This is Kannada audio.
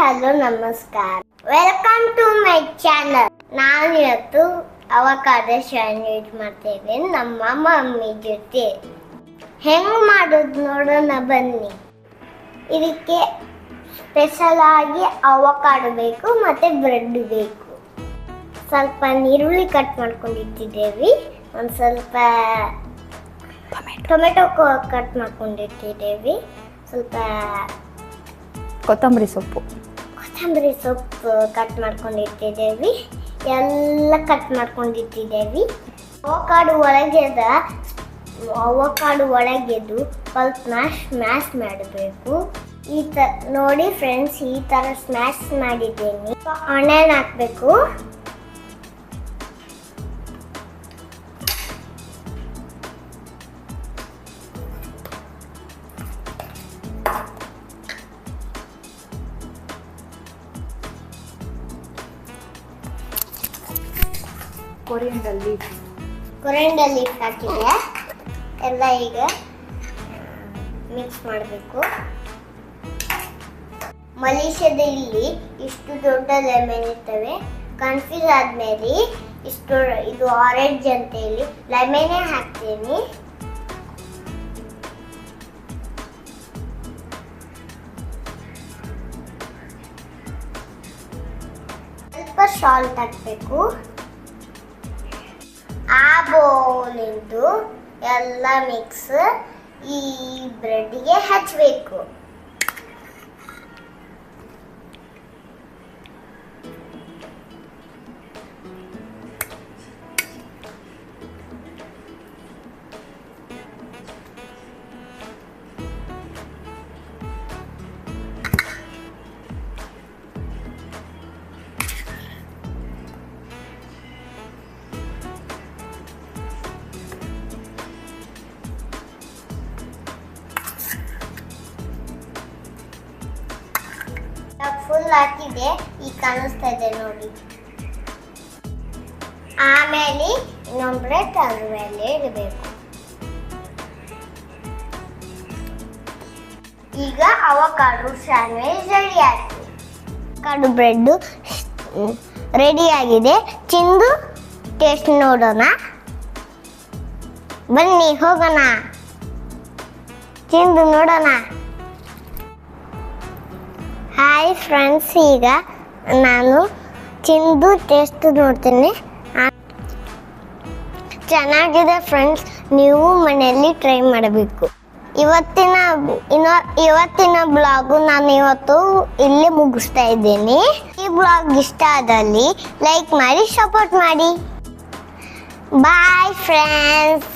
ಹಲೋ ನಮಸ್ಕಾರ. Welcome to my channel. ನಾನು ಇವತ್ತು ಅವಕಾಡೋ ಸ್ಯಾಂಡ್ವಿಚ್ ಮಾಡ್ತಾ ಇದ್ದೇನೆ ನಮ್ಮ ಮಮ್ಮಿ ಜೊತೆ. ಹೆಂಗೆ ಮಾಡೋದು ನೋಡೋಣ ಬನ್ನಿ. ಇದಕ್ಕೆ ಸ್ಪೆಷಲ್ ಆಗಿ ಅವಕಾಡೋ ಬೇಕು ಮತ್ತು ಬ್ರೆಡ್ ಬೇಕು. ಸ್ವಲ್ಪ ಈರುಳ್ಳಿ ಕಟ್ ಮಾಡ್ಕೊಂಡಿಟ್ಟಿದ್ದೇವೆ. ಒಂದು ಸ್ವಲ್ಪ ಟೊಮೆಟೊ ಕಟ್ ಮಾಡ್ಕೊಂಡಿಟ್ಟಿದ್ದೇವೆ. ಸ್ವಲ್ಪ ಕೊತ್ತಂಬರಿ ಸೊಪ್ಪು ಕಟ್ ಮಾಡ್ಕೊಂಡಿಟ್ಟಿದ್ದೇವೆ. ಎಲ್ಲ ಕಟ್ ಮಾಡ್ಕೊಂಡಿಟ್ಟಿದ್ದೇವೆ. ಅವಕಾಡು ಒಳಗೆದು ಸ್ವಲ್ಪ ಸ್ಮ್ಯಾಶ್ ಮಾಡಬೇಕು. ಈ ನೋಡಿ ಫ್ರೆಂಡ್ಸ್, ಈ ಥರ ಸ್ಮ್ಯಾಶ್ ಮಾಡಿದ್ದೇನೆ. ಆನಿಯನ್ ಹಾಕಬೇಕು. ಕೊರಿಯಂಡರ್ ಲೀಫ್ ಹಾಕಿದೆ. ಎಲ್ಲ ಈಗ ಮಿಕ್ಸ್ ಮಾಡಬೇಕು. ಮಲೇಷ್ಯಾದ ಇಲ್ಲಿ ಇಷ್ಟು ದೊಡ್ಡ ಲೆಮನ್ ಇರ್ತವೆ. ಕನ್ಫ್ಯೂಸ್ ಆದ್ಮೇಲೆ ಇದು ಆರೆಂಜ್ ಅಂತ ಹೇಳಿ ಲೆಮನ್ನೇ ಹಾಕ್ತೀನಿ. ಸ್ವಲ್ಪ ಸಾಲ್ಟ್ ಹಾಕಬೇಕು. ಆ ಬೌಲಿಂದು ಎಲ್ಲ ಮಿಕ್ಸ್ ಈ ಬ್ರೆಡ್ಗೆ ಹಚ್ಚಬೇಕು. ಫುಲ್ ಹಾಕಿದೆ. ಈಗ ಕಾಣಿಸ್ತಾ ಇದೆ ನೋಡಿ. ಆಮೇಲೆ ಇನ್ನೊಂದು ಬ್ರೆಡ್ ಅದ್ರ ಮೇಲೆ ಇಡಬೇಕು. ಈಗ ಅವಕಾಡೋ ಸ್ಯಾಂಡ್ವಿಚ್ ರೆಡಿ ಆಯ್ತು. ಅವಕಾಡೋ ಬ್ರೆಡ್ ರೆಡಿ ಆಗಿದೆ. ತಿಂದು ಟೇಸ್ಟ್ ನೋಡೋಣ ಬನ್ನಿ, ಹೋಗೋಣ, ತಿಂದು ನೋಡೋಣ. ಹಾಯ್ ಫ್ರೆಂಡ್ಸ್, ಈಗ ನಾನು ತಿಂದು ಟೇಸ್ಟ್ ನೋಡ್ತೀನಿ. ಚೆನ್ನಾಗಿದೆ ಫ್ರೆಂಡ್ಸ್, ನೀವು ಮನೆಯಲ್ಲಿ ಟ್ರೈ ಮಾಡಬೇಕು. ಇವತ್ತಿನ ಬ್ಲಾಗು ನಾನು ಇವತ್ತು ಇಲ್ಲೇ ಮುಗಿಸ್ತಾ ಇದ್ದೀನಿ. ಈ ಬ್ಲಾಗ್ ಇಷ್ಟ ಆದಲ್ಲಿ ಲೈಕ್ ಮಾಡಿ, ಸಪೋರ್ಟ್ ಮಾಡಿ. Bye friends.